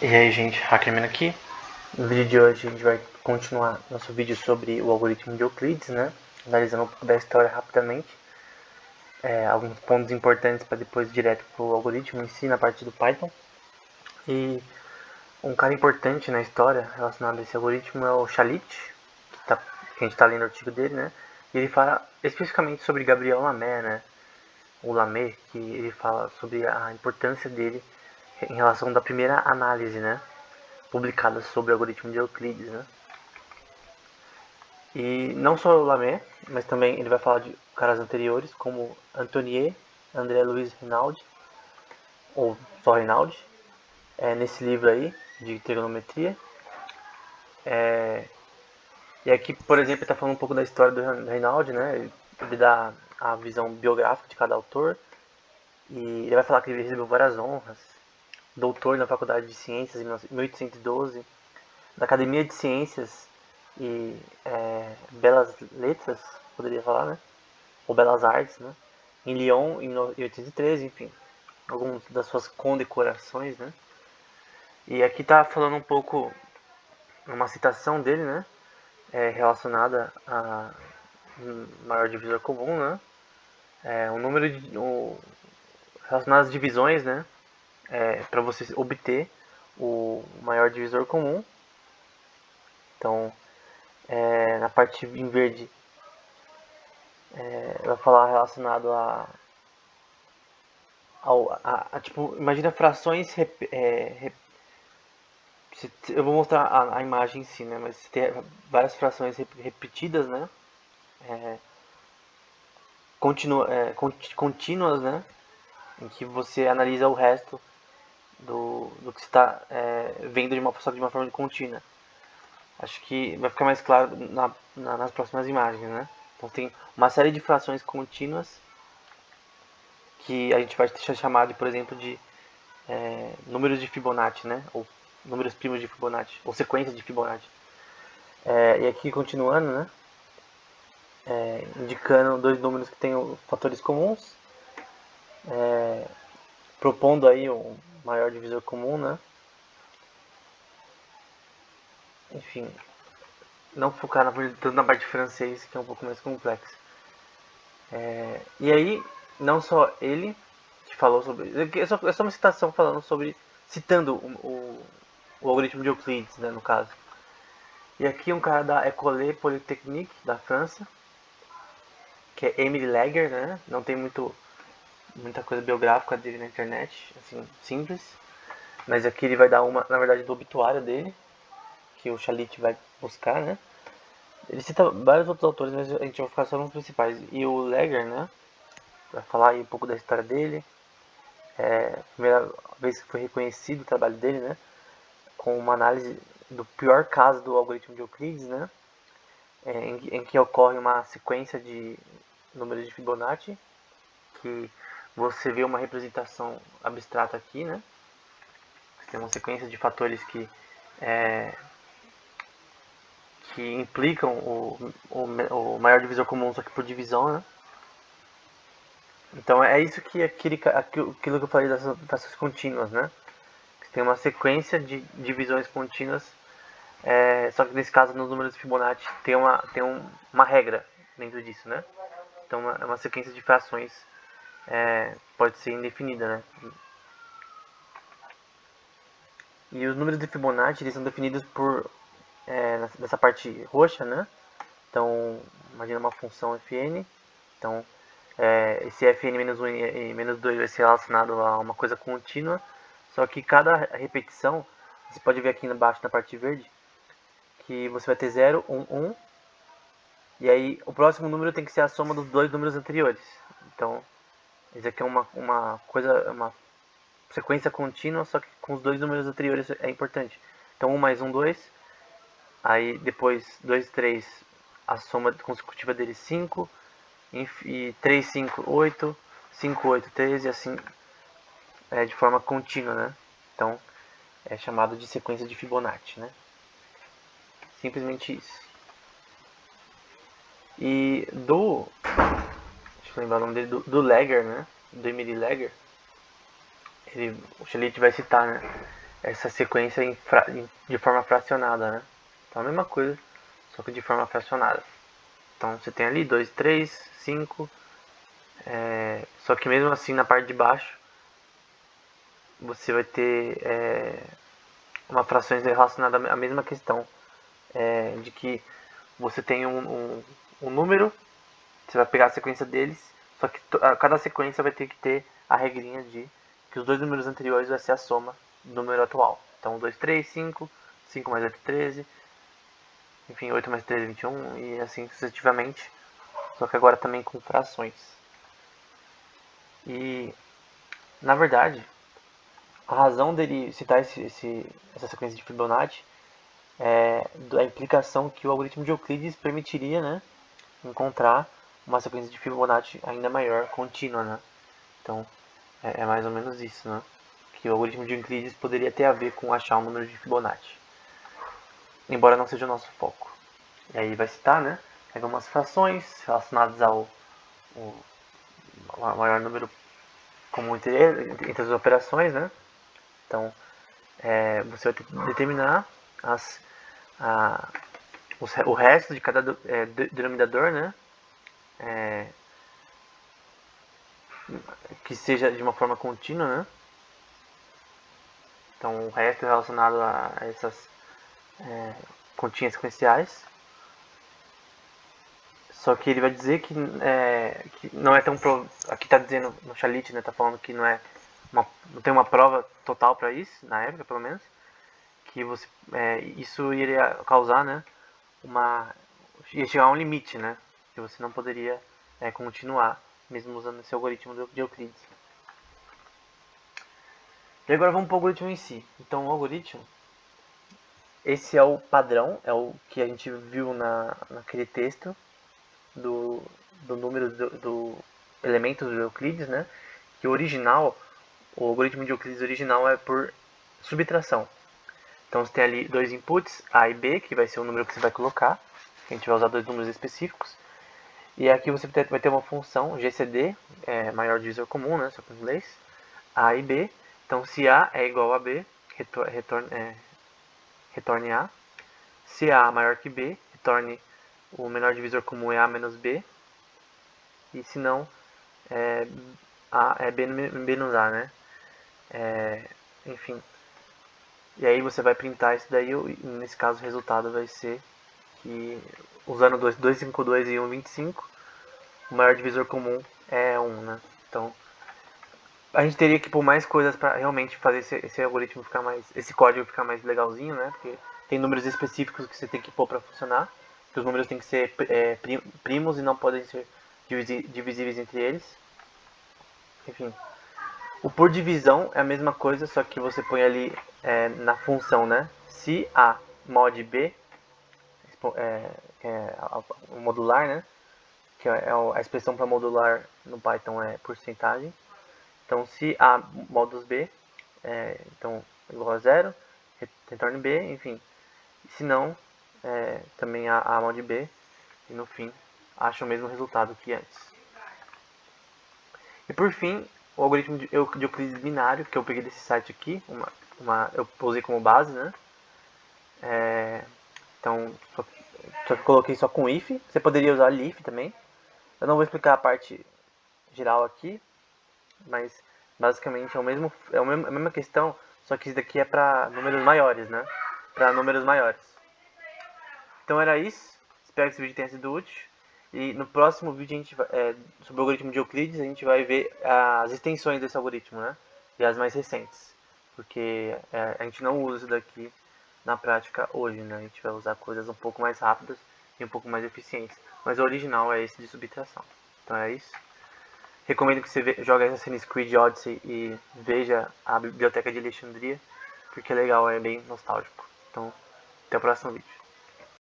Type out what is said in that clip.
E aí, gente, Hackerman aqui. No vídeo de hoje a gente vai continuar nosso vídeo sobre o algoritmo de Euclides, né? Analisando um pouco da história rapidamente, alguns pontos importantes para depois ir direto para o algoritmo em si, na parte do Python. E um cara importante na história relacionado a esse algoritmo é o Shalit, que a gente está lendo o artigo dele, né? E ele fala especificamente sobre Gabriel Lamé, né? O Lamé, que ele fala sobre a importância dele em relação da primeira análise, né? Publicadas sobre o algoritmo de Euclides, né? E não só o Lamé, mas também ele vai falar de caras anteriores, como Antonier, André Luiz Rinaldi, ou só Rinaldi, nesse livro aí, de trigonometria. E aqui, por exemplo, ele está falando um pouco da história do Rinaldi, né? Ele dá a visão biográfica de cada autor, e ele vai falar que ele recebeu várias honras, doutor na Faculdade de Ciências em 1812, da Academia de Ciências e Belas Letras, poderia falar, né? Ou Belas Artes, né? Em Lyon, em 1813, enfim, algumas das suas condecorações, né? E aqui tá falando um pouco, uma citação dele, né? Relacionada a maior divisor comum, né? O número de, relacionado às divisões, né? Para você obter o maior divisor comum. Então, na parte em verde, vai falar relacionado tipo, imagina frações eu vou mostrar a imagem em si, né? Mas tem várias frações repetidas, né? Contínuas, né? Em que você analisa o resto do que está vendo só de uma forma contínua. Acho que vai ficar mais claro nas próximas imagens, né? Então tem uma série de frações contínuas que a gente vai chamar de, por exemplo, de números de Fibonacci, né? Ou números primos de Fibonacci, ou sequências de Fibonacci. E aqui continuando, né? Indicando dois números que têm fatores comuns, propondo aí um maior divisor comum, né? Enfim, não focar tanto na parte de francês, que é um pouco mais complexo. E aí, não só ele que falou sobre. É só uma citação falando sobre. Citando o algoritmo de Euclides, né, no caso. E aqui um cara da École Polytechnique da França, que é Emile Laguerre, né? Não tem muita coisa biográfica dele na internet, assim, simples. Mas aqui ele vai dar na verdade, do obituário dele, que o Chalit vai buscar, né? Ele cita vários outros autores, mas a gente vai ficar só nos principais. E o Laguerre, né? Vai falar aí um pouco da história dele. Primeira vez que foi reconhecido o trabalho dele, né? Com uma análise do pior caso do algoritmo de Euclides, né? Em que ocorre uma sequência de números de Fibonacci, que você vê uma representação abstrata aqui, né? Você tem uma sequência de fatores que implicam o maior divisor comum, só que por divisão, né? Então é isso que aquilo que eu falei das frações contínuas, né? Você tem uma sequência de divisões contínuas, só que nesse caso nos números de Fibonacci uma regra dentro disso, né? Então é uma sequência de frações, pode ser indefinida, né? E os números de Fibonacci eles são definidos por nessa parte roxa, né? Então imagina uma função fn, então esse fn-1 e -2 vai ser relacionado a uma coisa contínua, só que cada repetição, você pode ver aqui embaixo na parte verde, que você vai ter 0, 1, 1, e aí o próximo número tem que ser a soma dos dois números anteriores. Então, isso aqui é uma sequência contínua, só que com os dois números anteriores é importante. Então 1 mais 1, 2, aí depois 2, 3, a soma consecutiva deles 5, e 3, 5, 8, 5, 8, 13, e assim de forma contínua, né? Então é chamado de sequência de Fibonacci, né? Simplesmente isso. E deixa eu lembrar o nome dele, do Laguerre, né? Do Emile Laguerre, o Chalit vai citar, né? essa sequência de forma fracionada, né? Então a mesma coisa, só que de forma fracionada. Então você tem ali 2, 3, 5, só que mesmo assim na parte de baixo você vai ter uma frações relacionada à mesma questão, de que você tem um número, você vai pegar a sequência deles, só que cada sequência vai ter que ter a regrinha de que os dois números anteriores vai ser a soma do número atual. Então 2, 3, 5, 5 mais 8, 13, enfim, 8 mais 13, 21 e assim sucessivamente, só que agora também com frações. E, na verdade, a razão dele citar essa sequência de Fibonacci é da implicação que o algoritmo de Euclides permitiria, né, encontrar uma sequência de Fibonacci ainda maior, contínua, né? Então, é mais ou menos isso, né? Que o algoritmo de Euclides poderia ter a ver com achar um número de Fibonacci, embora não seja o nosso foco. E aí vai citar, né, algumas frações relacionadas ao maior número comum entre as operações, né? Então, você vai ter que determinar o resto de cada denominador, né? Que seja de uma forma contínua, né? Então, o resto é relacionado a essas continhas sequenciais. Só que ele vai dizer que não é tão... Aqui está dizendo no Chalit, né? Tá falando que não tem uma prova total para isso, na época, pelo menos. Que isso iria causar, né? Ia chegar a um limite, né? Que você não poderia continuar, mesmo usando esse algoritmo de Euclides. E agora vamos para o algoritmo em si. Então, o algoritmo, esse é o padrão, é o que a gente viu naquele texto do número do elementos do Euclides, né? Que o original, o algoritmo de Euclides original é por subtração. Então você tem ali dois inputs, A e B, que vai ser o número que você vai colocar. A gente vai usar dois números específicos. E aqui você vai ter uma função GCD, maior divisor comum, né? Só que em inglês. A e B. Então se A é igual a B, retorne A. Se A é maior que B, retorne o menor divisor comum é A menos B. E se não, é B menos A, né? Enfim. E aí você vai printar isso daí, e nesse caso o resultado vai ser que, usando 252 e 125, o maior divisor comum é 1, né? Então, a gente teria que pôr mais coisas para realmente fazer esse algoritmo ficar mais, esse código ficar mais legalzinho, né? Porque tem números específicos que você tem que pôr para funcionar, que os números têm que ser primos e não podem ser divisíveis entre eles. Enfim, o por divisão é a mesma coisa, só que você põe ali na função, né? Se A mod B, o modular, né? Que a expressão para modular no Python é porcentagem. Então, se A modus B, então igual a zero, retorne B, enfim. Se não, também A mod B, e no fim, acha o mesmo resultado que antes. E por fim, o algoritmo de Euclides binário, que eu peguei desse site aqui, eu usei como base, né? Então, só coloquei só com if. Você poderia usar if também. Eu não vou explicar a parte geral aqui, mas basicamente é a mesma questão, só que isso daqui é para números maiores, né? Para números maiores. Então era isso. Espero que esse vídeo tenha sido útil. E no próximo vídeo sobre o algoritmo de Euclides, a gente vai ver as extensões desse algoritmo, né? E as mais recentes. Porque a gente não usa isso daqui na prática hoje, né? A gente vai usar coisas um pouco mais rápidas e um pouco mais eficientes. Mas o original é esse de subtração. Então é isso. Recomendo que você jogue Assassin's Creed Odyssey e veja a Biblioteca de Alexandria, porque é legal, é bem nostálgico. Então, até o próximo vídeo.